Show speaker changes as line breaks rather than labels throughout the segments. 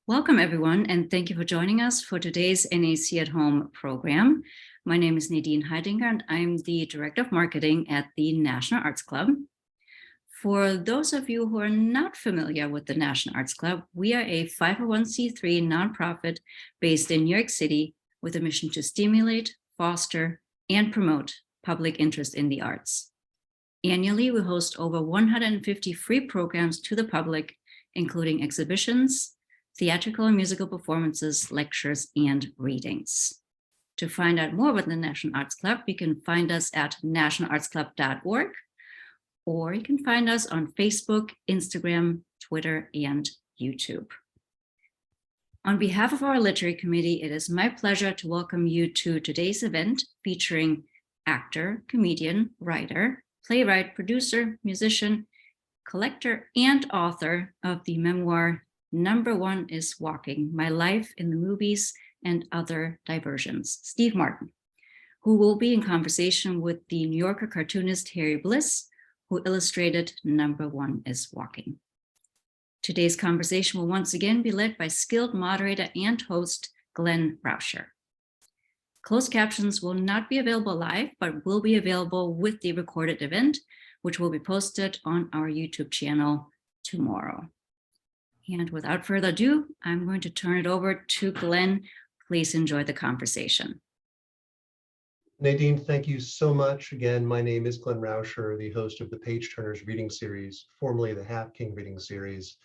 Welcome, everyone, and thank you for joining us for today's NAC at Home program. My name is Nadine Heidinger, and I'm the Director of Marketing at the National Arts Club. For those of you who are not familiar with the National Arts Club, we are a 501c3 nonprofit based in New York City with a mission to stimulate, foster, and promote public interest in the arts. Annually, we host over 150 free programs to the public, including exhibitions, theatrical and musical performances, lectures, and readings. To find out more about the National Arts Club, you can find us at nationalartsclub.org, or you can find us on Facebook, Instagram, Twitter, and YouTube. On behalf of our literary committee, it is my pleasure to welcome you to today's event featuring actor, comedian, writer, playwright, producer, musician, collector, and author of the memoir, Number One is Walking, My Life in the Movies and Other Diversions, Steve Martin, who will be in conversation with the New Yorker cartoonist Harry Bliss, who illustrated Number One is Walking. Today's conversation will once again be led by skilled moderator and host Glenn Rauscher. Closed captions will not be available live, but will be available with the recorded event, which will be posted on our YouTube channel tomorrow. And without further ado, I'm going to turn it over to Glenn. Please enjoy the conversation.
Nadine, thank you so much. Again, my name is Glenn Rauscher, the host of the Page Turners Reading Series, formerly the Half King Reading Series.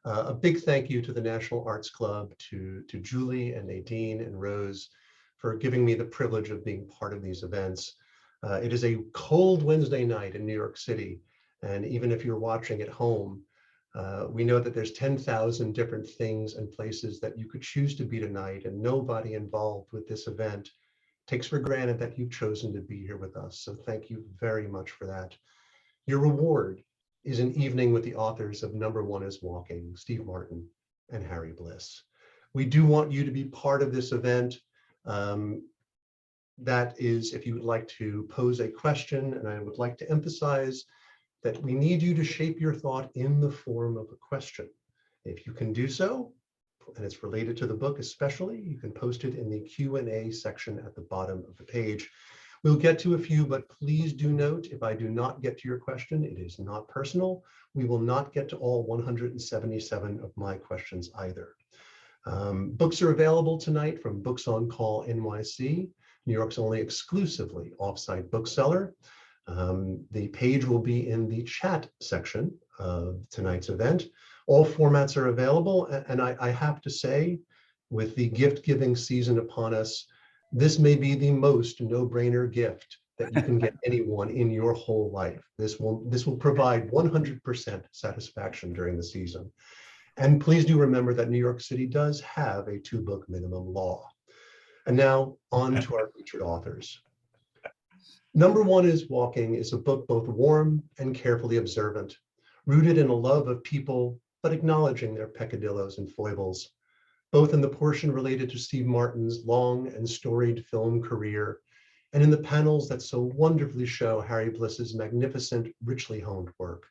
A big thank you to the National Arts Club, to Julie and Nadine and Rose for giving me the privilege of being part of these events. It is a cold Wednesday night in New York City, and even if you're watching at home, we know that there's 10,000 different things and places that you could choose to be tonight, and nobody involved with this event takes for granted that you've chosen to be here with us. So thank you very much for that. Your reward is an evening with the authors of Number One is Walking, Steve Martin and Harry Bliss. We do want you to be part of this event. That is, if you would like to pose a question, and I would like to emphasize that we need you to shape your thought in the form of a question. If you can do so, and it's related to the book especially, you can post it in the Q&A section at the bottom of the page. We'll get to a few, but please do note, if I do not get to your question, it is not personal. We will not get to all 177 of my questions either. Books are available tonight from Books on Call NYC, New York's only exclusively offsite bookseller. The page will be in the chat section of tonight's event. All formats are available, and I have to say, with the gift-giving season upon us, this may be the most no-brainer gift that you can get anyone in your whole life. This will provide 100% satisfaction during the season. And please do remember that New York City does have a 2-book minimum law. And now on to our featured authors. Number One is Walking is a book both warm and carefully observant, rooted in a love of people, but acknowledging their peccadillos and foibles, both in the portion related to Steve Martin's long and storied film career, and in the panels that so wonderfully show Harry Bliss's magnificent, richly honed work.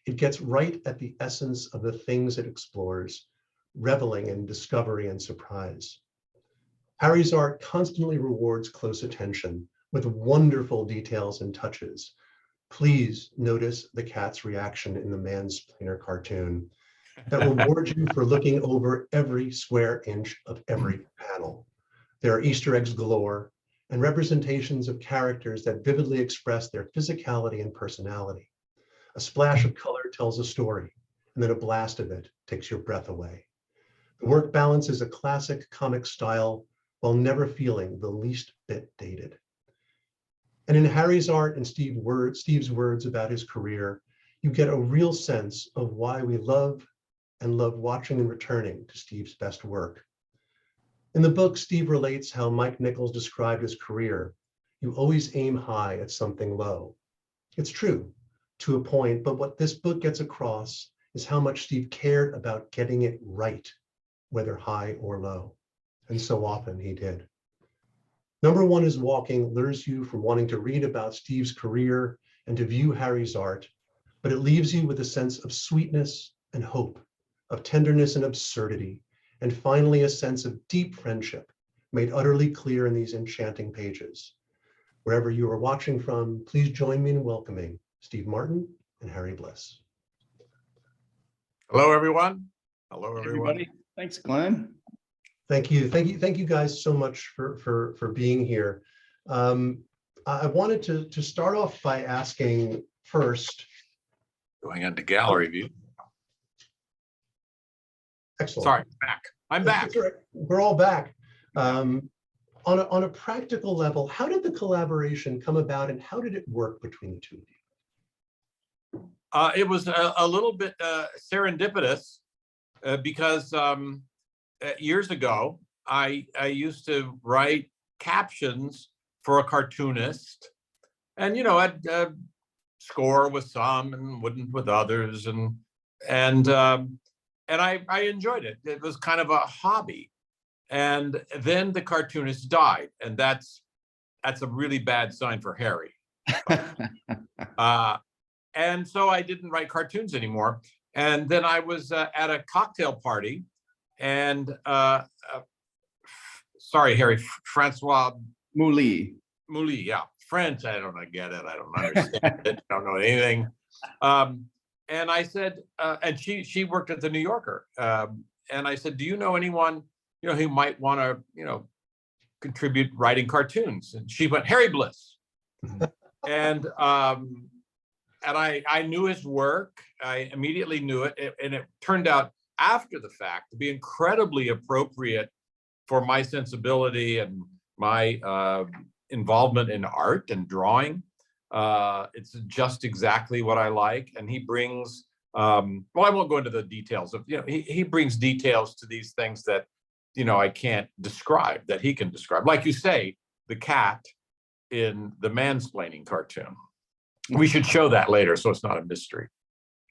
It gets right at the essence of the things it explores, reveling in discovery and surprise. Harry's art constantly rewards close attention, with wonderful details and touches. Please notice the cat's reaction in the mansplainer cartoon that rewards you for looking over every square inch of every panel. There are Easter eggs galore and representations of characters that vividly express their physicality and personality. A splash of color tells a story, and then a blast of it takes your breath away. The work balances a classic comic style while never feeling the least bit dated. And in Harry's art and Steve's words about his career, you get a real sense of why we love watching and returning to Steve's best work. In the book, Steve relates how Mike Nichols described his career. You always aim high at something low. It's true, to a point, but what this book gets across is how much Steve cared about getting it right, whether high or low. And so often he did. Number One is Walking lures you from wanting to read about Steve's career and to view Harry's art, but it leaves you with a sense of sweetness and hope, of tenderness and absurdity, and finally a sense of deep friendship made utterly clear in these enchanting pages. Wherever you are watching from, please join me in welcoming Steve Martin and Harry Bliss.
Hello, everyone. Hello, everyone.
Everybody. Thanks, Glenn.
Thank you guys so much for being here. I wanted to start off by asking first.
Going into gallery view.
Excellent.
Sorry, back. I'm back.
Right. We're all back. On a practical level, how did the collaboration come about, and how did it work between the two of you?
It was a little bit serendipitous because years ago, I used to write captions for a cartoonist, and I'd score with some and wouldn't with others, and I enjoyed it. It was kind of a hobby, and then the cartoonist died, and that's a really bad sign for Harry. And so I didn't write cartoons anymore. And then I was at a cocktail party, and sorry, Harry, Francois
Mouly,
yeah, French. I don't get it. I don't understand it. I don't know anything. And I said, and she worked at the New Yorker. And I said, do you know anyone who might want to contribute writing cartoons? And she went, Harry Bliss. And I knew his work. I immediately knew it, and it turned out after the fact to be incredibly appropriate for my sensibility and my involvement in art and drawing. It's just exactly what I like, and he brings. Well, I won't go into the details of. He brings details to these things that I can't describe, that he can describe. Like you say, the cat in the mansplaining cartoon. We should show that later, so it's not a mystery.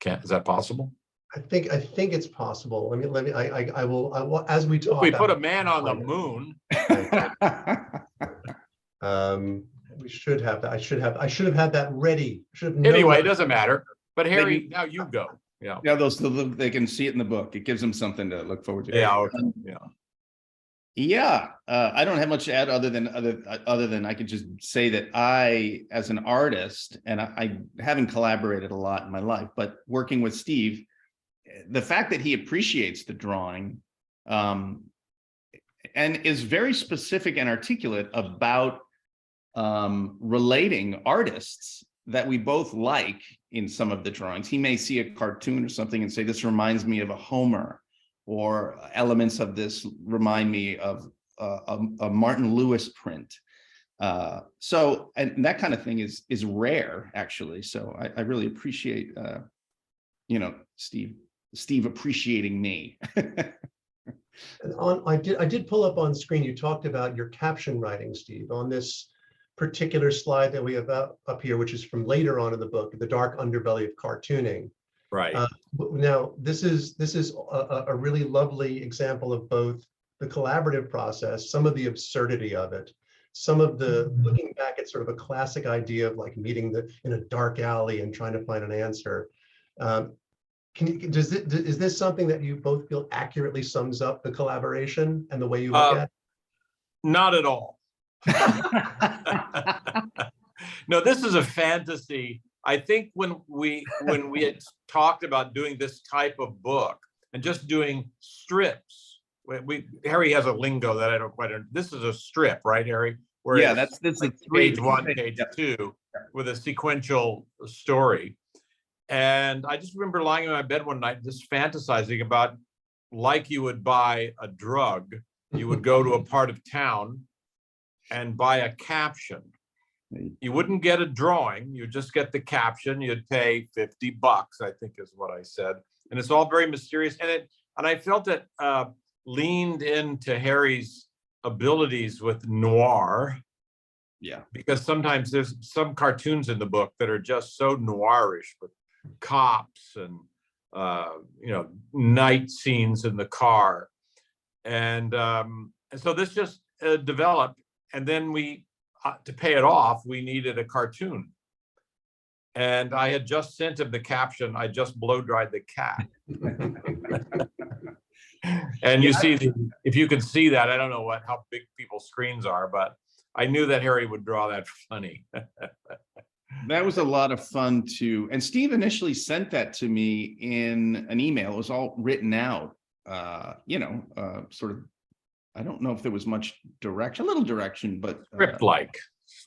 Is that possible?
I think it's possible. I will as we talk.
We put a man on the moon.
We should have that. I should have had that ready.
Anyway, it doesn't matter. But Harry, now you go. Yeah.
Yeah, they can see it in the book. It gives them something to look forward to.
Yeah. Okay. Yeah.
Yeah, I don't have much to add other than I could just say that I, as an artist, and I haven't collaborated a lot in my life, but working with Steve, the fact that he appreciates the drawing and is very specific and articulate about relating artists that we both like in some of the drawings. He may see a cartoon or something and say, this reminds me of a Homer, or elements of this remind me of a Martin Lewis print. So, and that kind of thing is rare, actually. So I really appreciate, Steve appreciating me.
And I did pull up on screen, you talked about your caption writing, Steve, on this particular slide that we have up here, which is from later on in the book, The Dark Underbelly of Cartooning.
Right.
Now, this is a really lovely example of both the collaborative process, some of the absurdity of it, some of the looking back at sort of a classic idea of like meeting in a dark alley and trying to find an answer. Is this something that you both feel accurately sums up the collaboration and the way you look at it?
Not at all. No, this is a fantasy. I think when we had talked about doing this type of book and just doing strips, Harry has a lingo that I don't quite understand. This is a strip, right, Harry? Where
yeah, that's like
page 1, page 2, with a sequential story. And I just remember lying in my bed one night, just fantasizing about, like you would buy a drug, you would go to a part of town and buy a caption. You wouldn't get a drawing, you just get the caption. You'd pay $50, I think is what I said. And it's all very mysterious. And I felt it leaned into Harry's abilities with noir.
Yeah.
Because sometimes there's some cartoons in the book that are just so noirish with cops and night scenes in the car. And so this just developed. And then to pay it off, we needed a cartoon. And I had just sent him the caption, I just blow dried the cat. And you see, if you can see that, I don't know how big people's screens are, but I knew that Harry would draw that funny.
That was a lot of fun too. And Steve initially sent that to me in an email. It was all written out, sort of, I don't know if there was much direction, a little direction, but
Script-like.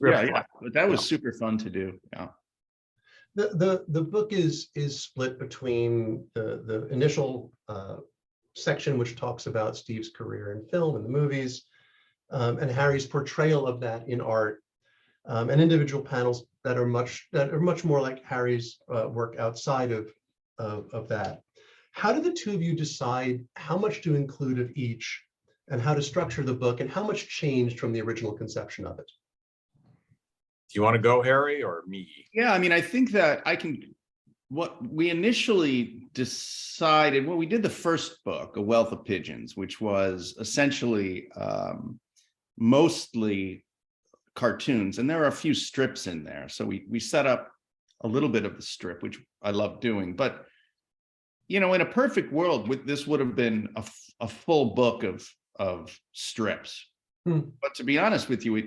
Yeah. But that was super fun to do. Yeah.
The book is split between the initial section, which talks about Steve's career in film and the movies, and Harry's portrayal of that in art, and individual panels that are much more like Harry's work outside of that. How do the two of you decide how much to include of each, and how to structure the book, and how much changed from the original conception of it?
Do you want to go, Harry, or me?
Yeah, I mean, I think that what we initially decided when we did the first book, A Wealth of Pigeons, which was essentially mostly cartoons, and there are a few strips in there. So we set up a little bit of the strip, which I love doing. But, in a perfect world, this would have been a full book of strips. But to be honest with you,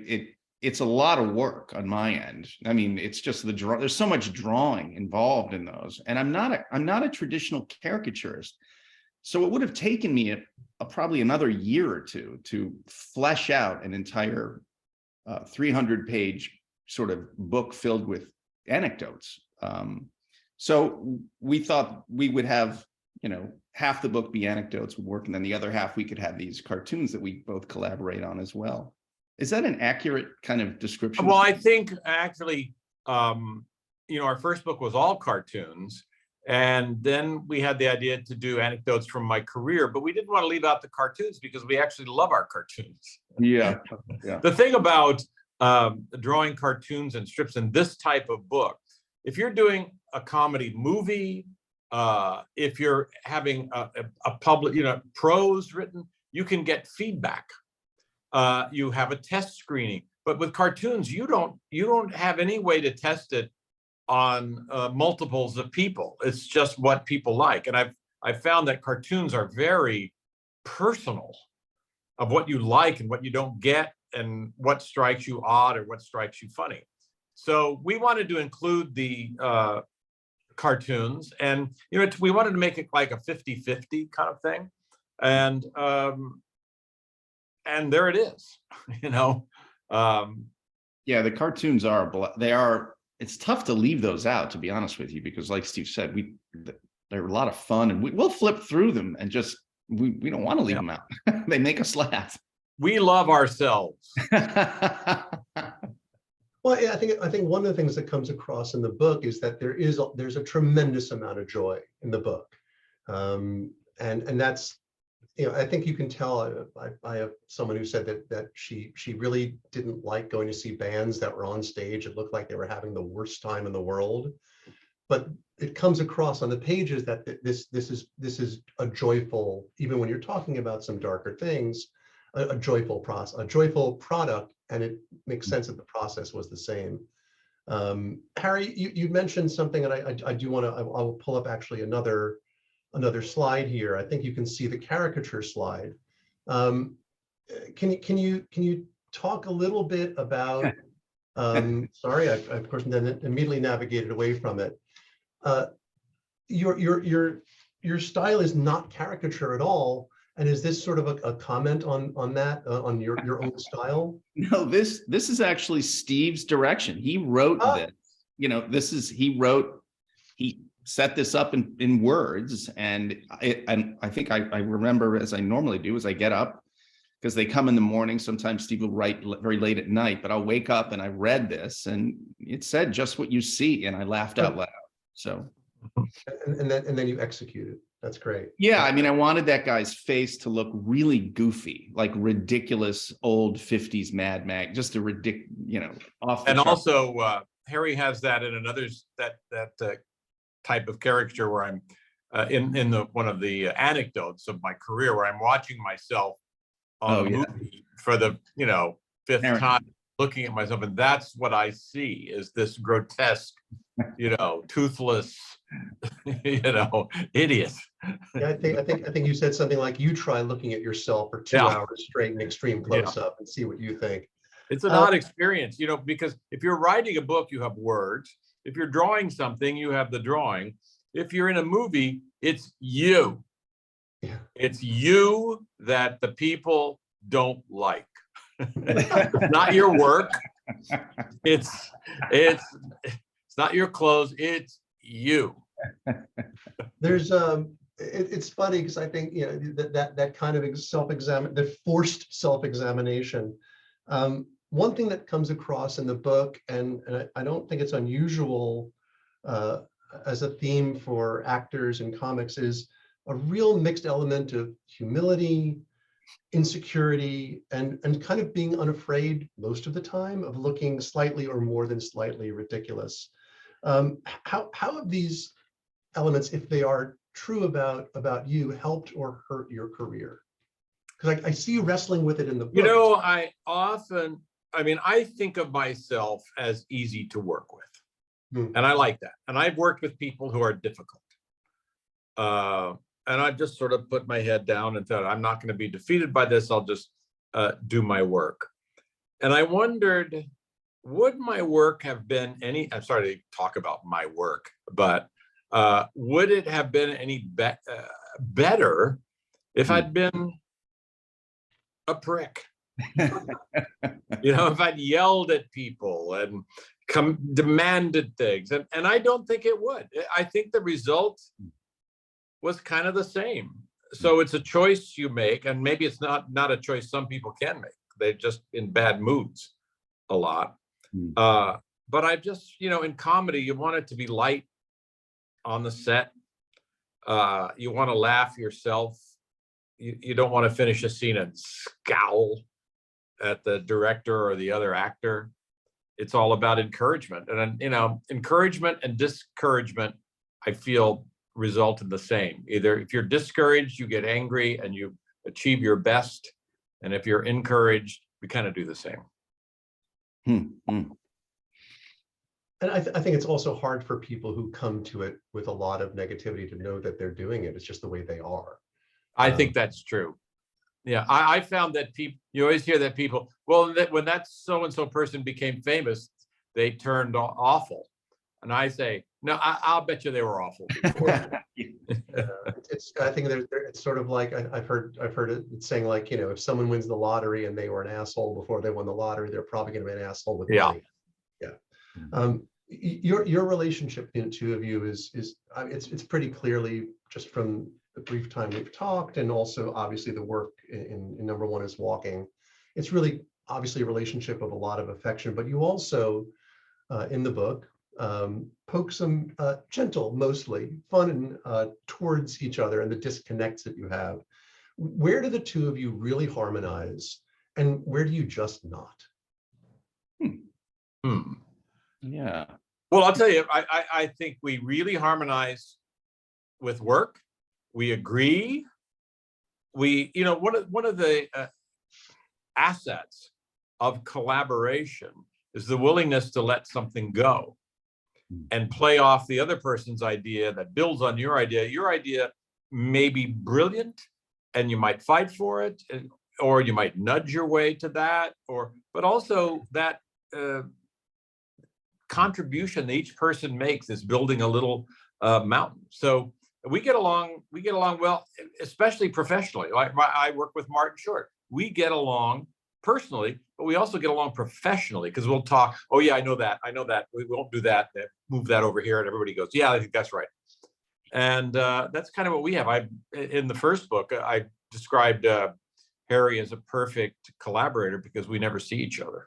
it's a lot of work on my end. I mean, it's just there's so much drawing involved in those. And I'm not a traditional caricaturist. So it would have taken me probably another year or two to flesh out an entire 300-page sort of book filled with anecdotes. So we thought we would have, half the book be anecdotes would work, and then the other half we could have these cartoons that we both collaborate on as well. Is that an accurate kind of description?
Well, I think actually, our first book was all cartoons, and then we had the idea to do anecdotes from my career, but we didn't want to leave out the cartoons because we actually love our cartoons.
Yeah.
The thing about drawing cartoons and strips in this type of book, if you're doing a comedy movie, if you're having a public, prose written, you can get feedback. You have a test screening, but with cartoons, you don't have any way to test it on multiples of people. It's just what people like, and I've found that cartoons are very personal of what you like and what you don't get, and what strikes you odd or what strikes you funny. So we wanted to include the cartoons, and we wanted to make it like a 50-50 kind of thing, and there it is.
Yeah, the cartoons are it's tough to leave those out, to be honest with you, because like Steve said, they're a lot of fun, and we'll flip through them and just we don't want to leave them out. They make us laugh.
We love ourselves.
Well, yeah, I think one of the things that comes across in the book is that there's a tremendous amount of joy in the book, and that's, I think you can tell. I have someone who said that she really didn't like going to see bands that were on stage. It looked like they were having the worst time in the world, but it comes across on the pages that this is a joyful, even when you're talking about some darker things, a joyful product, and it makes sense that the process was the same. Harry, you mentioned something, and I do want to. I will pull up actually another slide here. I think you can see the caricature slide. Can you talk a little bit about? Sorry, I of course then immediately navigated away from it. Your style is not caricature at all. And is this sort of a comment on that, on your own style?
No, this is actually Steve's direction. He wrote this. He set this up in words, and I think I remember, as I normally do, as I get up, because they come in the morning. Sometimes Steve will write very late at night, but I'll wake up and I read this, and it said just what you see, and I laughed out loud. So,
and then you execute it. That's great.
Yeah, I mean, I wanted that guy's face to look really goofy, like ridiculous old 50s Mad Mag, just a ridiculous, off the
And
chart.
also, Harry has that in another that type of caricature where I'm in one of the anecdotes of my career, where I'm watching myself on the movie for the fifth time, looking at myself, and that's what I see is this grotesque, toothless, idiot.
Yeah, I think you said something like, you try looking at yourself for 2
Yeah.
hours straight in extreme close up and see what you think.
It's an odd experience, because if you're writing a book, you have words. If you're drawing something, you have the drawing. If you're in a movie, it's you.
Yeah.
It's you that the people don't like. It's not your work. It's not your clothes. It's you.
There's it's funny because I think that kind of the forced self-examination. One thing that comes across in the book, and I don't think it's unusual as a theme for actors in comics, is a real mixed element of humility, insecurity, and kind of being unafraid most of the time of looking slightly or more than slightly ridiculous. How have these elements, if they are true about you, helped or hurt your career? Because I see you wrestling with it in the book.
I think of myself as easy to work with.
Hmm.
And I like that. And I've worked with people who are difficult. And I just sort of put my head down and thought, I'm not going to be defeated by this. I'll just do my work. And I wondered, would my work have been I'm sorry to talk about my work, but would it have been any better if I'd been a prick? If I'd yelled at people and demanded things. And I don't think it would. I think the result was kind of the same. So it's a choice you make, and maybe it's not a choice some people can make. They're just in bad moods a lot. But I just, in comedy, you want it to be light on the set. You want to laugh yourself. You don't want to finish a scene and scowl at the director or the other actor. It's all about encouragement. And, encouragement and discouragement, I feel, result in the same. Either if you're discouraged, you get angry and you achieve your best. And if you're encouraged, we kind of do the same.
And I think it's also hard for people who come to it with a lot of negativity to know that they're doing it. It's just the way they are.
I think that's true. Yeah, I found that you always hear that people, when that so-and-so person became famous, they turned awful. And I say, no, I'll bet you they were awful before.
I think it's sort of like, I've heard it saying, like, if someone wins the lottery and they were an asshole before they won the lottery, they're probably going to be an asshole with money. Yeah. Your relationship, the two of you, it's pretty clearly, just from the brief time we've talked, and also obviously the work in number one is Walking. It's really obviously a relationship of a lot of affection, but you also in the book poke some gentle, mostly fun towards each other and the disconnects that you have. Where do the two of you really harmonize, and where do you just not?
Yeah.
Well, I'll tell you, I think we really harmonize with work. We agree. One of the assets of collaboration is the willingness to let something go and play off the other person's idea that builds on your idea. Your idea may be brilliant and you might fight for it, or you might nudge your way to that, but also that contribution that each person makes is building a little mountain. So we get along well, especially professionally. I work with Martin Short. We get along personally, but we also get along professionally, because we'll talk, oh yeah, I know that. We won't do that. Move that over here. And everybody goes, yeah, I think that's right. And that's kind of what we have. In the first book, I described Harry as a perfect collaborator because we never see each other.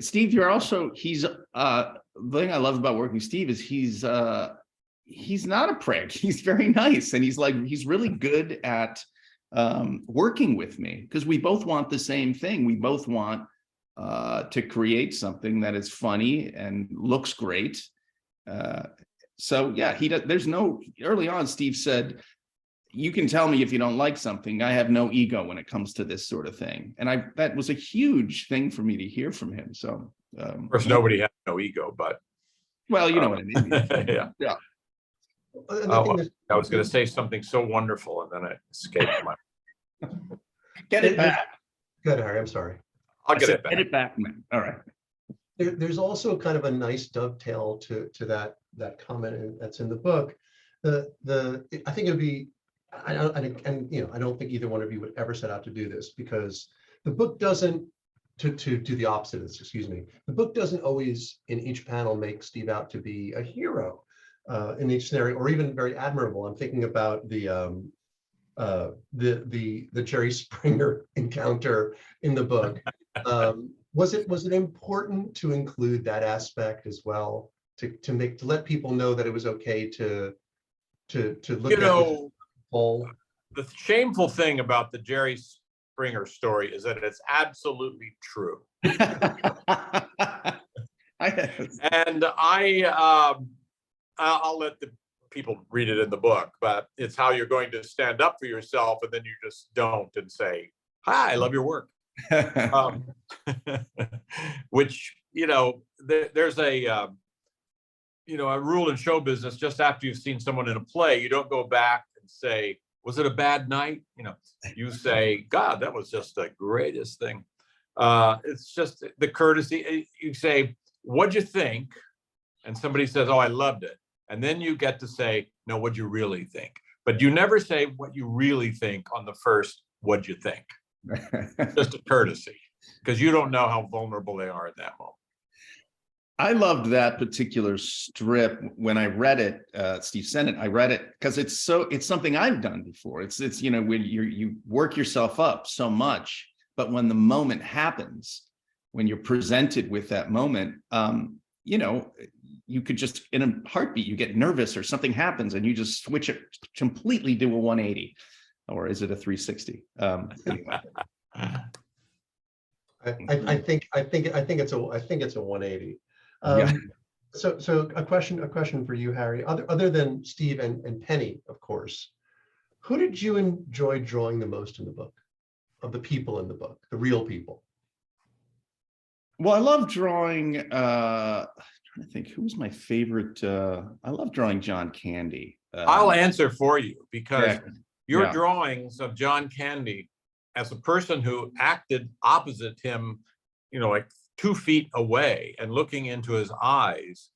Steve, you're also, the thing I love about working with Steve is he's not a prick. He's very nice. And he's really good at working with me, because we both want the same thing. We both want to create something that is funny and looks great. So yeah, early on, Steve said, you can tell me if you don't like something. I have no ego when it comes to this sort of thing. And that was a huge thing for me to hear from him. So,
Of course, nobody has no ego, but
well, you know what I mean.
yeah.
Yeah.
And the thing is,
I was going to say something so wonderful, and then it escaped my.
Get it back.
Good, Harry, I'm sorry.
I'll get it back.
Get it back, man. All right.
There's also kind of a nice dovetail to that comment that's in the book. I think it would be, I don't think either one of you would ever set out to do this, because the book doesn't, to do the opposite of this, excuse me, the book doesn't always in each panel make Steve out to be a hero in each scenario, or even very admirable. I'm thinking about the Jerry Springer encounter in the book. Was it important to include that aspect as well, to let people know that it was okay to look at this whole?
The shameful thing about the Jerry Springer story is that it's absolutely true. And I'll let the people read it in the book, but it's how you're going to stand up for yourself, and then you just don't and say, "Hi, I love your work." Which, there's a rule in show business: just after you've seen someone in a play, you don't go back and say, "Was it a bad night?" You say, "God, that was just the greatest thing." It's just the courtesy. You say, "What'd you think?" And somebody says, "Oh, I loved it." And then you get to say, "No, what'd you really think?" But you never say what you really think on the first, "What'd you think?" Just a courtesy, because you don't know how vulnerable they are at that moment.
I loved that particular strip when I read it. Steve sent it. I read it because it's something I've done before. It's when you work yourself up so much, but when the moment happens, when you're presented with that moment, you could just, in a heartbeat, you get nervous or something happens and you just switch it completely, do a 180, or is it a 360? Anyway.
I think it's a 180.
Yeah.
So a question for you, Harry. Other than Steve and Penny, of course, who did you enjoy drawing the most in the book? Of the people in the book, the real people.
Well, I love drawing. I'm trying to think, who was my favorite? I love drawing John Candy.
I'll answer for you, because your
Yeah.
drawings of John Candy as a person who acted opposite him, like 2 feet away and looking into his eyes,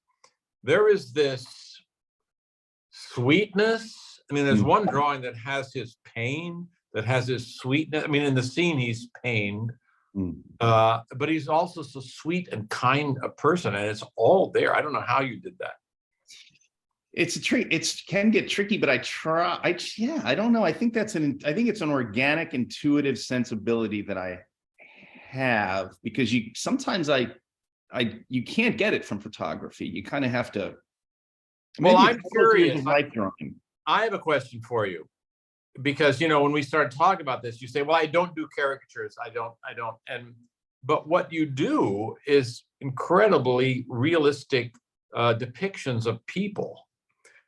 there is this sweetness. I mean, there's one drawing that has his pain, that has his sweetness. I mean, in the scene, he's pained, but he's also so sweet and kind a person, and it's all there. I don't know how you did that.
It's a trick. It can get tricky, but I try. I don't know. I think it's an organic, intuitive sensibility that I have, because sometimes you can't get it from photography. You kind of have to.
Well, I'm curious.
Life drawing.
I have a question for you, because when we start talking about this, you say, "Well, I don't do caricatures. I don't." But what you do is incredibly realistic depictions of people.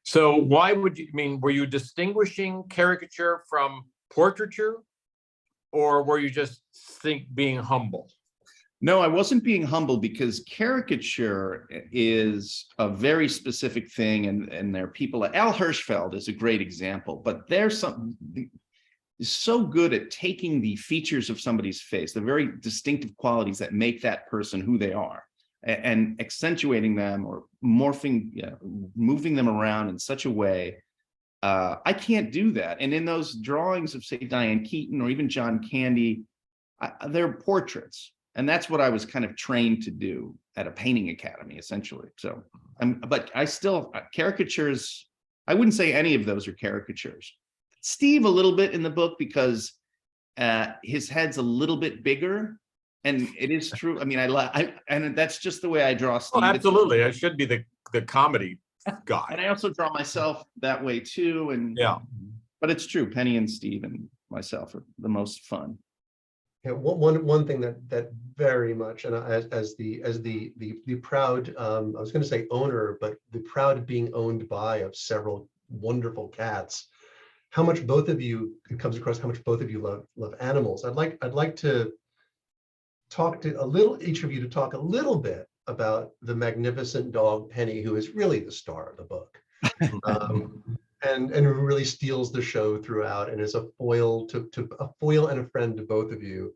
So why would you, were you distinguishing caricature from portraiture, or were you just being humble?
No, I wasn't being humble, because caricature is a very specific thing, and there are people. Al Hirschfeld is a great example, but there's something so good at taking the features of somebody's face, the very distinctive qualities that make that person who they are, and accentuating them or moving them around in such a way. I can't do that. And in those drawings of, say, Diane Keaton or even John Candy, they're portraits. And that's what I was kind of trained to do at a painting academy, essentially. So, but I still, caricatures, I wouldn't say any of those are caricatures. Steve, a little bit in the book, because his head's a little bit bigger. And it is true. And that's just the way I draw Steve.
Oh, absolutely. I should be the comedy guy.
And I also draw myself that way too. And
yeah,
but it's true. Penny and Steve and myself are the most fun.
Yeah, one thing that very much, and as the proud, I was going to say owner, but the proud being owned by of several wonderful cats, how much both of you, it comes across how much both of you love animals. I'd like to talk to each of you to talk a little bit about the magnificent dog Penny, who is really the star of the book. And who really steals the show throughout and is a foil and a friend to both of you.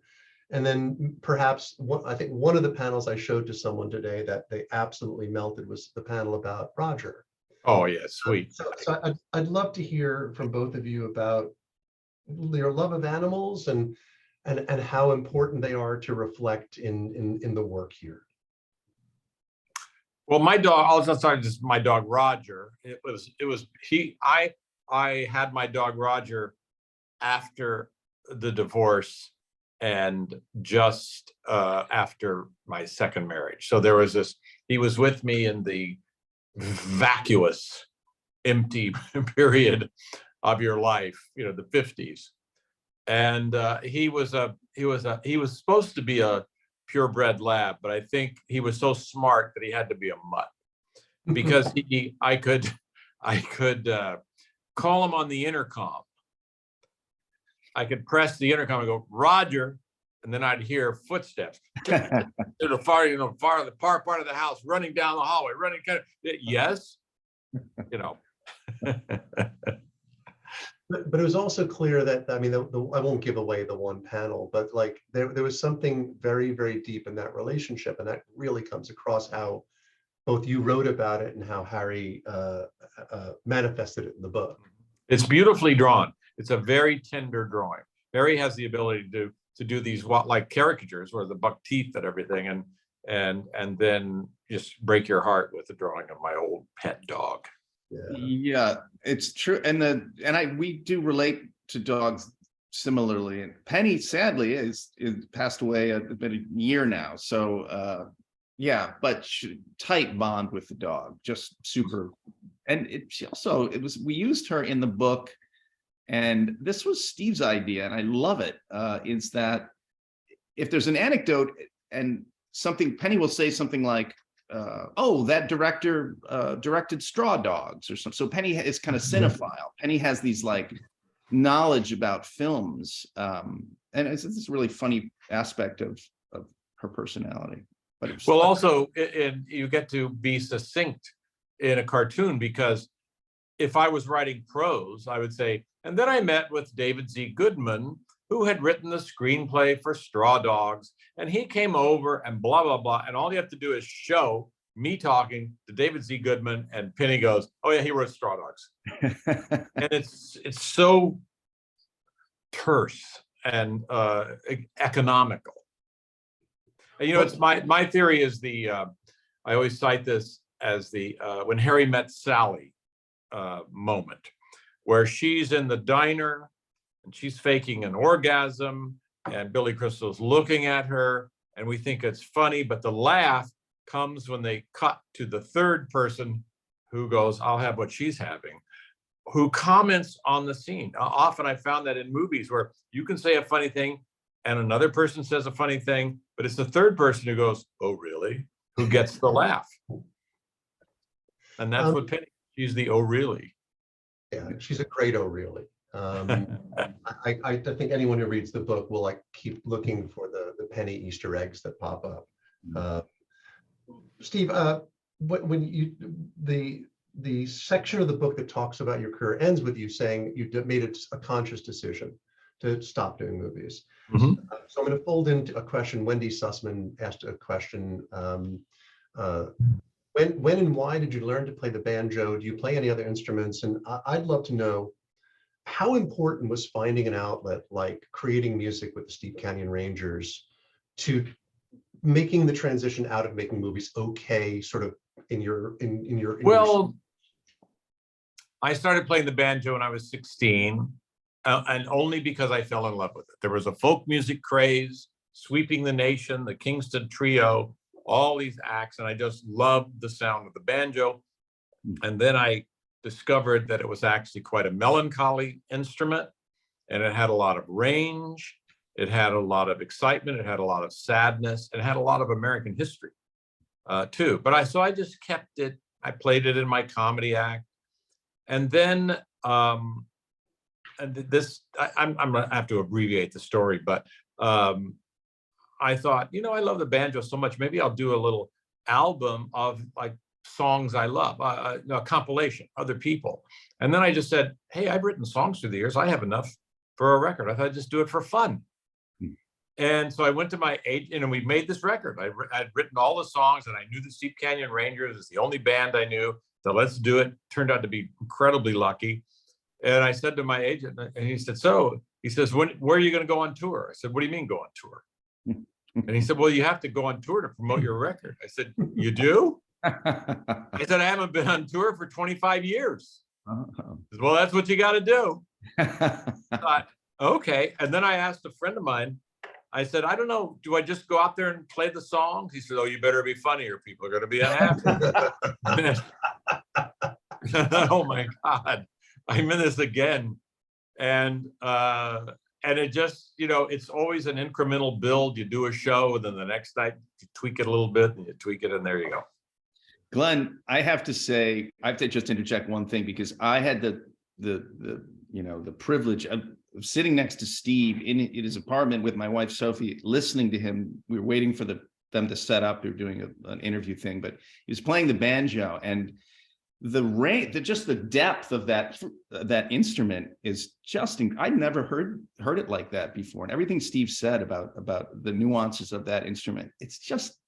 And then perhaps I think one of the panels I showed to someone today that they absolutely melted was the panel about Roger.
Oh yeah, sweet.
So I'd love to hear from both of you about your love of animals and how important they are to reflect in the work here.
Well, my dog, I'll just start just my dog Roger. I had my dog Roger after the divorce and just after my second marriage. So there was this, he was with me in the vacuous, empty period of your life, the 50s. And he was supposed to be a purebred lab, but I think he was so smart that he had to be a mutt, because I could call him on the intercom. I could press the intercom and go, Roger, and then I'd hear footsteps to the far part of the house, running down the hallway, yes,
But it was also clear that, I mean, I won't give away the one panel, but like there was something very, very deep in that relationship, and that really comes across how both you wrote about it and how Harry manifested it in the book.
It's beautifully drawn. It's a very tender drawing. Harry has the ability to do these like caricatures where the buck teeth and everything, and then just break your heart with the drawing of my old pet dog.
Yeah, it's true. And we do relate to dogs similarly. And Penny, sadly, is passed away about a year now. So yeah, but tight bond with the dog, just super. And we used her in the book, and this was Steve's idea, and I love it. Is that if there's an anecdote and Penny will say something like, oh, that director directed Straw Dogs or something. So Penny is kind of cinephile. Penny has these like knowledge about films, and it's this really funny aspect of her personality. But
well, also, you get to be succinct in a cartoon, because if I was writing prose, I would say, and then I met with David Z. Goodman, who had written the screenplay for Straw Dogs, and he came over and blah, blah, blah. And all you have to do is show me talking to David Z. Goodman, and Penny goes, oh yeah, he wrote Straw Dogs. And it's so terse and economical. And, it's my theory is I always cite this as the when Harry met Sally moment, where she's in the diner and she's faking an orgasm, and Billy Crystal's looking at her, and we think it's funny, but the laugh comes when they cut to the third person who goes, I'll have what she's having, who comments on the scene. Often I found that in movies where you can say a funny thing and another person says a funny thing, but it's the third person who goes, oh, really? Who gets the laugh. And that's what Penny, she's the oh, really.
Yeah, she's a great oh, really. I think anyone who reads the book will like keep looking for the Penny Easter eggs that pop up. Steve, when you the section of the book that talks about your career ends with you saying you made a conscious decision to stop doing movies.
Mm-hmm.
So I'm going to fold into a question. Wendy Sussman asked a question. When and why did you learn to play the banjo? Do you play any other instruments? And I'd love to know, how important was finding an outlet like creating music with the Steep Canyon Rangers to making the transition out of making movies okay, sort of in your
well, I started playing the banjo when I was 16, and only because I fell in love with it. There was a folk music craze sweeping the nation, the Kingston Trio, all these acts, and I just loved the sound of the banjo. And then I discovered that it was actually quite a melancholy instrument, and it had a lot of range, it had a lot of excitement, it had a lot of sadness, it had a lot of American history too. But I just kept it. I played it in my comedy act. And then and this, I'm gonna have to abbreviate the story, but I thought, I love the banjo so much. Maybe I'll do a little album of like songs I love, a compilation, other people. And then I just said, hey, I've written songs through the years. I have enough for a record. I thought I'd just do it for fun. And so I went to my agent and we made this record. I'd written all the songs and I knew the Steep Canyon Rangers is the only band I knew. So let's do it. Turned out to be incredibly lucky. And I said to my agent, and he said, he says, where are you going to go on tour? I said, what do you mean go on tour? And he said, well, you have to go on tour to promote your record. I said, you do? I said, I haven't been on tour for 25 years. Said, well, that's what you got to do. I thought, okay. And then I asked a friend of mine, I said, I don't know, do I just go out there and play the songs? He said, oh, you better be funny or people are going to be unhappy. Oh my God, I'm in this again. And it just, it's always an incremental build. You do a show, and then the next night you tweak it a little bit, and you tweak it, and there you go.
Glenn, I have to say, I have to just interject one thing, because I had the privilege of sitting next to Steve in his apartment with my wife Sophie, listening to him. We were waiting for them to set up. They were doing an interview thing, but he was playing the banjo, and just the depth of that instrument is just, I'd never heard it like that before. And everything Steve said about the nuances of that instrument, it's just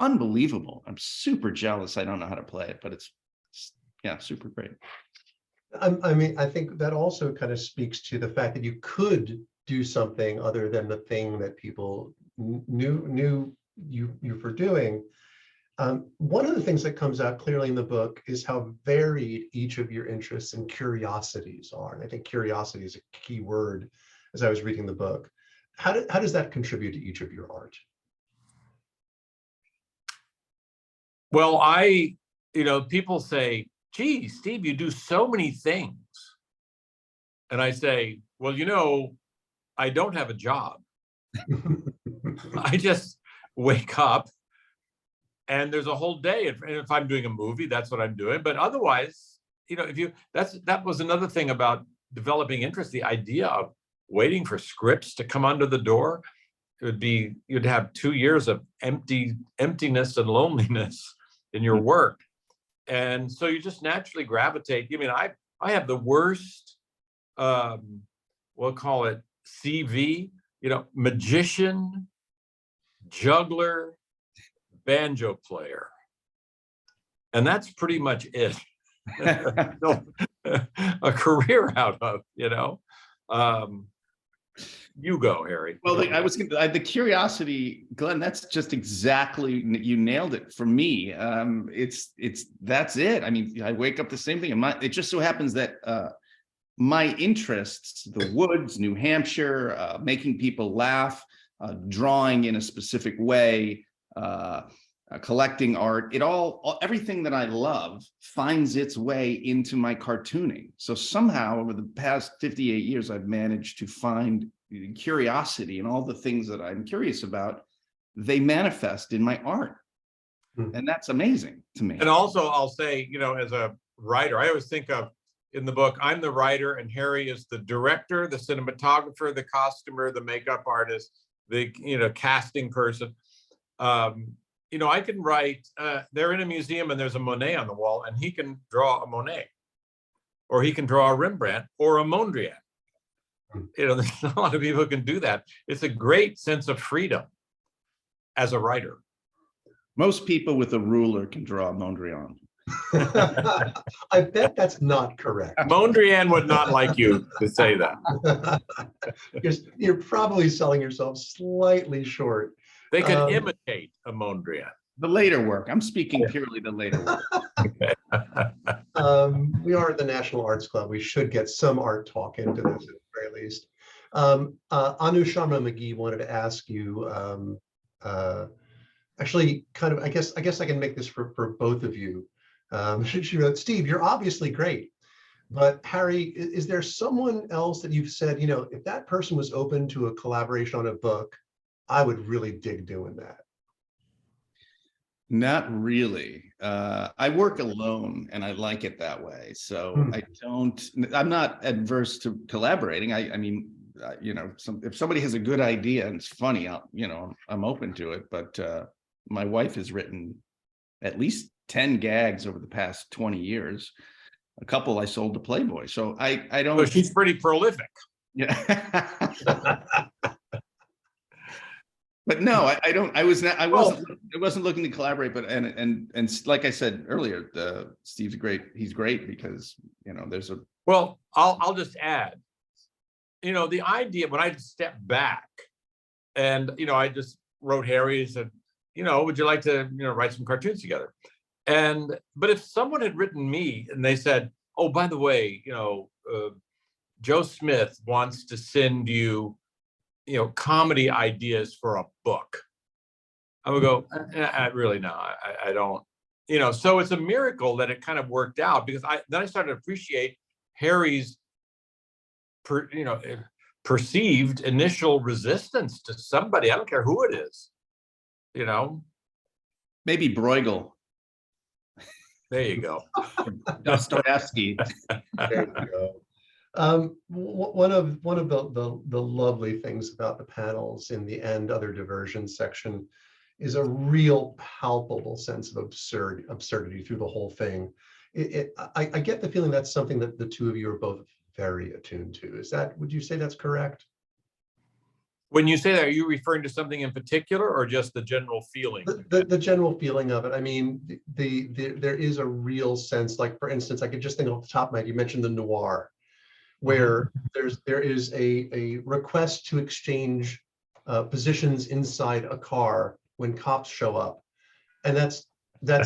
unbelievable. I'm super jealous. I don't know how to play it, but it's super great.
I mean, I think that also kind of speaks to the fact that you could do something other than the thing that people knew you for doing. One of the things that comes out clearly in the book is how varied each of your interests and curiosities are. And I think curiosity is a key word as I was reading the book. How does that contribute to each of your art?
Well, people say, gee, Steve, you do so many things. And I say, well, I don't have a job. I just wake up and there's a whole day. And if I'm doing a movie, that's what I'm doing. But otherwise, that was another thing about developing interest, the idea of waiting for scripts to come under the door. You'd have 2 years of emptiness and loneliness in your work. And so you just naturally gravitate. I have the worst, we'll call it CV, magician, juggler, banjo player. And that's pretty much it. A career out of, you go, Harry.
Well, the curiosity, Glenn, that's just exactly, you nailed it for me. That's it. I mean, I wake up the same thing. It just so happens that my interests, the woods, New Hampshire, making people laugh, drawing in a specific way, collecting art, everything that I love finds its way into my cartooning. So somehow over the past 58 years, I've managed to find curiosity and all the things that I'm curious about, they manifest in my art. And that's amazing to me.
And also I'll say, as a writer, I always think of in the book, I'm the writer and Harry is the director, the cinematographer, the costumer, the makeup artist, the, casting person. I can write, they're in a museum and there's a Monet on the wall and he can draw a Monet or he can draw a Rembrandt or a Mondrian. There's not a lot of people who can do that. It's a great sense of freedom as a writer.
Most people with a ruler can draw a Mondrian. I bet that's not correct.
Mondrian would not like you to say that.
You're probably selling yourself slightly short.
They can imitate a Mondrian.
The later work. I'm speaking purely the later work.
Okay.
We are at the National Arts Club. We should get some art talk into this at the very least. Anu Sharma McGee wanted to ask you, actually, kind of, I guess I can make this for both of you. She wrote, Steve, you're obviously great, but Harry, is there someone else that you've said, if that person was open to a collaboration on a book, I would really dig doing that?
Not really. I work alone and I like it that way. So I'm not adverse to collaborating. I mean, you know, if somebody has a good idea and it's funny, I'm open to it. But my wife has written at least 10 gags over the past 20 years. A couple I sold to Playboy. So I don't.
So she's pretty prolific.
Yeah. But no, I don't. I wasn't looking to collaborate. But and like I said earlier, Steve's great. He's great because, you know, there's a.
Well, I'll just add, you know, the idea when I stepped back, and you know, I just wrote Harry and said, you know, would you like to, you know, write some cartoons together? But if someone had written me and they said, oh, by the way, you know, Joe Smith wants to send you, you know, comedy ideas for a book, I would go, I really no, I don't, you know. So it's a miracle that it kind of worked out, because then I started to appreciate Harry's, perceived initial resistance to somebody. I don't care who it is, you know.
Maybe Bruegel.
There you go.
Dostoevsky.
There you go. One of the lovely things about the panels in the End Other Diversions section is a real palpable sense of absurdity through the whole thing. I get the feeling that's something that the two of you are both very attuned to. Would you say that's correct?
When you say that, are you referring to something in particular or just the general feeling?
The general feeling of it. I mean, there is a real sense, like, for instance, I could just think off the top of my head, you mentioned the noir, where there is a request to exchange positions inside a car when cops show up. And that's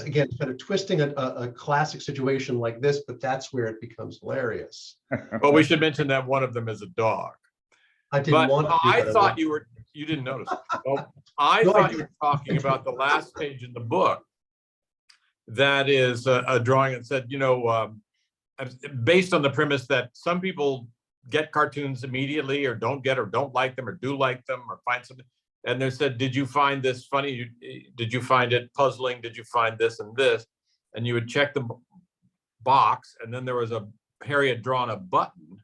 again, kind of twisting a classic situation like this, but that's where it becomes hilarious.
Well, we should mention that one of them is a dog.
I didn't want to.
I thought you didn't notice. Well, I thought you were talking about the last page in the book. That is a drawing that said, you know, based on the premise that some people get cartoons immediately or don't like them or do like them or find something. And they said, did you find this funny? Did you find it puzzling? Did you find this and this? And you would check the box, and then there was Harry had drawn a button,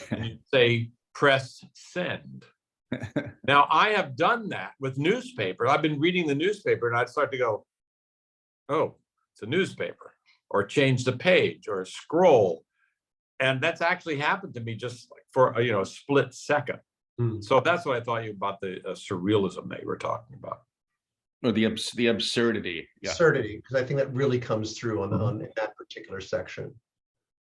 and you'd say, press send. Now, I have done that with newspaper. I've been reading the newspaper, and I'd start to go, oh, it's a newspaper, or change the page, or scroll. And that's actually happened to me just like for a split second. So that's what I thought about the surrealism that you were talking about.
Or the absurdity.
Yeah. Absurdity, because I think that really comes through on that particular section.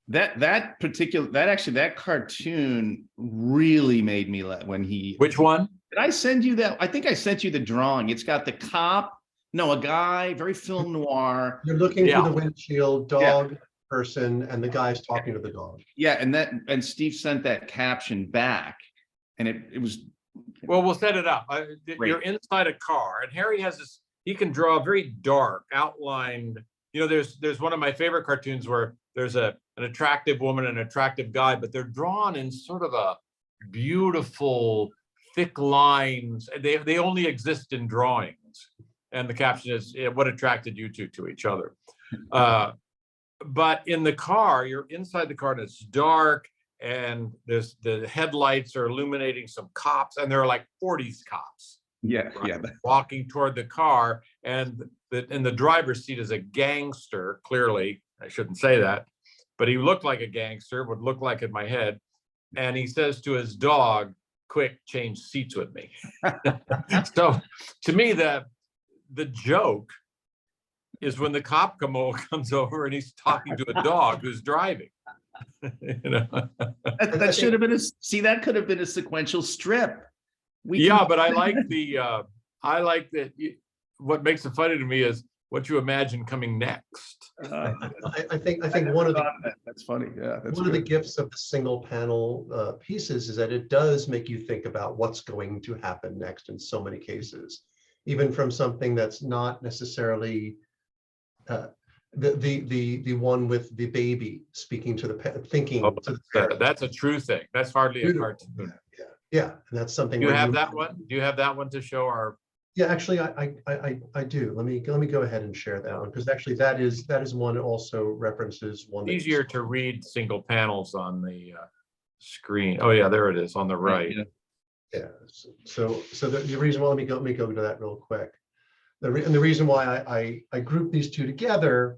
That cartoon really made me laugh when he.
Which one?
Did I send you that? I think I sent you the drawing. It's got the cop, a guy, very film noir.
You're looking through the windshield, dog person, and the guy's talking to the dog.
Yeah, and Steve sent that caption back, and it was.
Well, we'll set it up. You're inside a car, and Harry has this. He can draw very dark, outlined. There's one of my favorite cartoons where there's an attractive woman and an attractive guy, but they're drawn in sort of a beautiful, thick lines. They only exist in drawings. And the caption is, what attracted you two to each other? But in the car, you're inside the car and it's dark, and the headlights are illuminating some cops, and there are like 40 cops. Walking toward the car, and in the driver's seat is a gangster. Clearly, I shouldn't say that, but he looked like a gangster, would look like in my head. And he says to his dog, "Quick, change seats with me." So to me, the joke is when the cop comes over and he's talking to a dog who's driving.
That should have been that could have been a sequential strip.
But I like that. What makes it funny to me is what you imagine coming next.
I think one of
that's funny. Yeah, that's
one of the gifts of the single panel pieces is that it does make you think about what's going to happen next in so many cases, even from something that's not necessarily the one with the baby speaking to the thinking.
That's a true thing. That's hardly a cartoon.
Yeah, and that's something.
Do you have that one? Do you have that one to show our
Yeah, actually, I do. Let me go ahead and share that one, because actually that is one also references one that
Easier to read single panels on the screen. Oh yeah, there it is on the right.
Yeah.
Yeah. So the reason why, let me go to that real quick. And the reason why I grouped these two together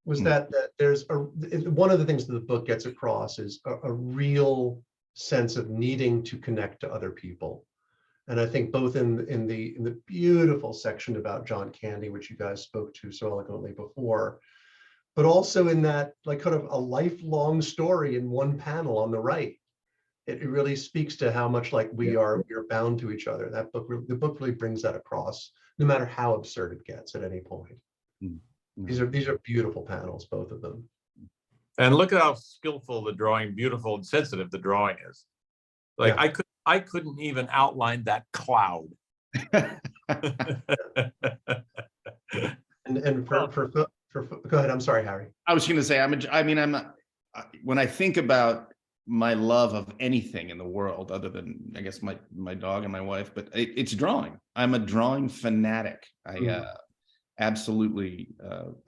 was that there's one of the things that the book gets across is a real sense of needing to connect to other people. And I think both in the beautiful section about John Candy, which you guys spoke to so eloquently before, but also in that like kind of a lifelong story in one panel on the right. It really speaks to how much like we are bound to each other. The book really brings that across, no matter how absurd it gets at any point. These are beautiful panels, both of them.
And look at how skillful the drawing, beautiful and sensitive the drawing is. Like I couldn't even outline that cloud.
And for go ahead. I'm sorry, Harry.
I was going to say, when I think about my love of anything in the world, other than I guess my dog and my wife, but it's drawing. I'm a drawing fanatic. Absolutely,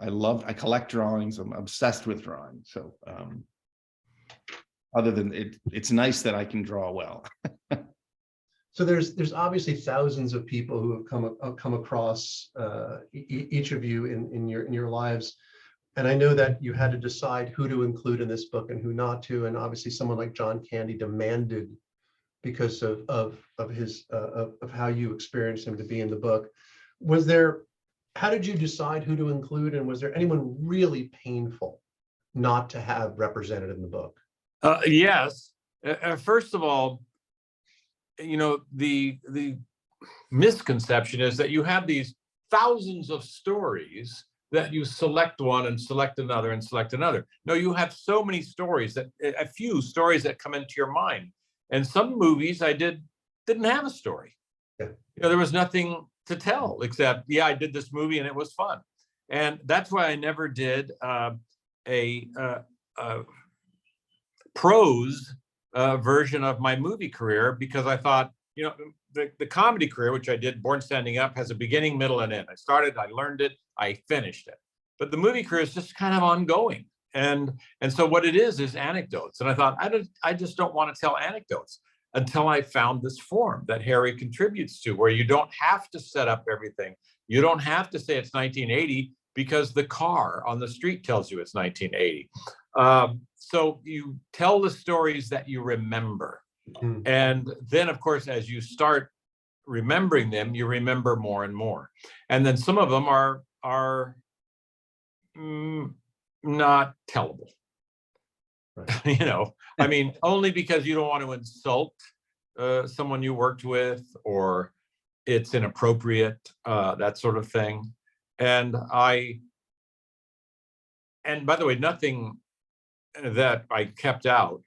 I collect drawings. I'm obsessed with drawing. So other than it's nice that I can draw well.
So there's obviously thousands of people who have come across each of you in your lives, and I know that you had to decide who to include in this book and who not to. And obviously, someone like John Candy demanded, because of how you experienced him, to be in the book. How did you decide who to include, and was there anyone really painful not to have represented in the book?
Yes. First of all, the misconception is that you have these thousands of stories that you select one and select another and select another. No, you have so many stories, that a few stories that come into your mind. And some movies I didn't have a story.
Yeah.
There was nothing to tell except, yeah, I did this movie and it was fun. And that's why I never did a prose version of my movie career, because I thought, the comedy career, which I did, Born Standing Up, has a beginning, middle, and end. I started, I learned it, I finished it. But the movie career is just kind of ongoing. And so what it is anecdotes. And I thought, I just don't want to tell anecdotes, until I found this form that Harry contributes to, where you don't have to set up everything. You don't have to say it's 1980, because the car on the street tells you it's 1980. So you tell the stories that you remember. And then, of course, as you start remembering them, you remember more and more. And then some of them are not tellable. Right. Only because you don't want to insult someone you worked with, or it's inappropriate, that sort of thing. And by the way, nothing that I kept out.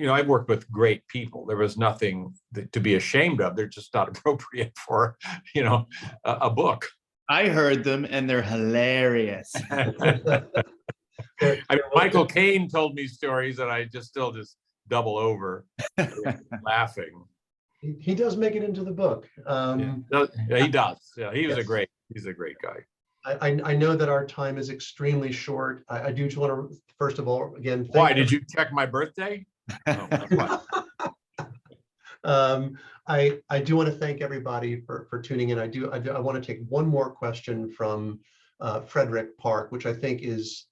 I worked with great people. There was nothing to be ashamed of. They're just not appropriate for, a book.
I heard them and they're hilarious.
Michael Caine told me stories that I still double over laughing.
He does make it into the book.
Yeah, he does. Yeah, he's a great guy.
I know that our time is extremely short. I do just want to, first of all, again,
why did you check my birthday?
I do want to thank everybody for tuning in. I want to take one more question from Frederick Park, which I think is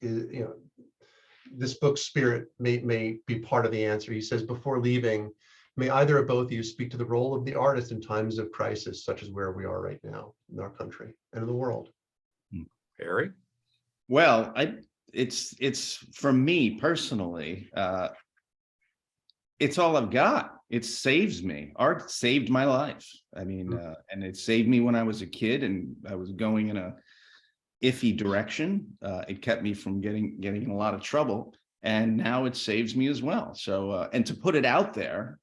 this book's spirit may be part of the answer. He says, before leaving, may either or both of you speak to the role of the artist in times of crisis, such as where we are right now in our country and in the world.
Harry?
Well, it's for me personally, it's all I've got. It saves me. Art saved my life. And it saved me when I was a kid and I was going in a iffy direction. It kept me from getting in a lot of trouble, and now it saves me as well. So, and to put it out there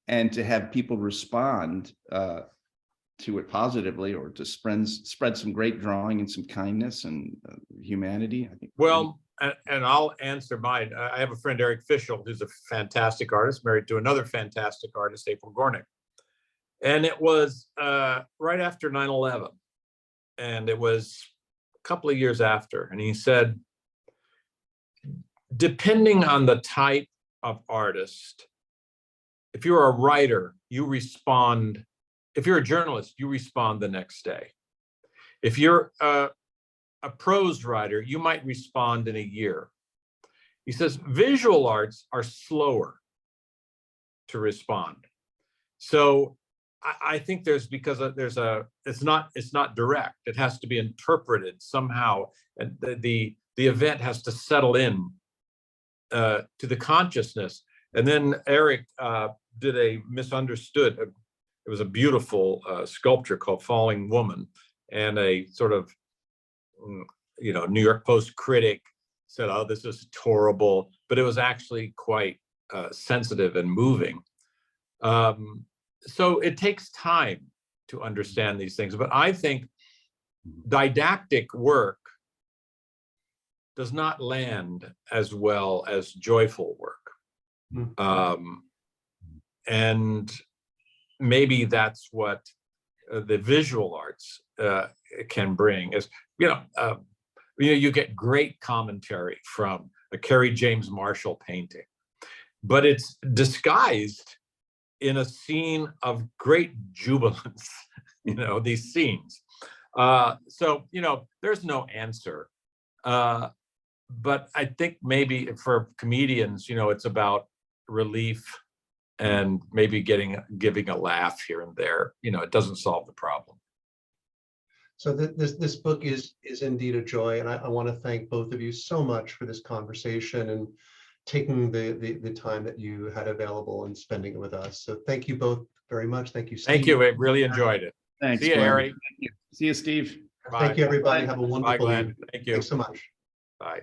and to have people respond to it positively, or to spread some great drawing and some kindness and humanity, I think.
Well, and I'll answer mine. I have a friend, Eric Fischel, who's a fantastic artist, married to another fantastic artist, April Gornick. And it was right after 9/11. And it was a couple of years after. And he said, depending on the type of artist, if you're a writer, you respond. If you're a journalist, you respond the next day. If you're a prose writer, you might respond in a year. He says visual arts are slower to respond. So I think it's not direct. It has to be interpreted somehow, and the event has to settle in to the consciousness. And then Eric did a misunderstood. It was a beautiful sculpture called Falling Woman, and a sort of New York Post critic said, "Oh, this is horrible," but it was actually quite sensitive and moving. So it takes time to understand these things, but I think didactic work does not land as well as joyful work. And maybe that's what the visual arts can bring. Is you get great commentary from a Kerry James Marshall painting, but it's disguised in a scene of great jubilance, these scenes. So, there's no answer. But I think maybe for comedians, it's about relief and maybe giving a laugh here and there. It doesn't solve the problem.
So this book is indeed a joy, and I want to thank both of you so much for this conversation and taking the time that you had available and spending it with us. So thank you both very much. Thank you, Steve.
Thank you. I really enjoyed it.
Thanks.
See you,
Glenn.
Harry.
Thank you. See you, Steve.
Bye.
Thank you, everybody.
Bye.
Have a wonderful
Bye, Glenn.
evening.
Thank you.
Thanks so much.
Bye.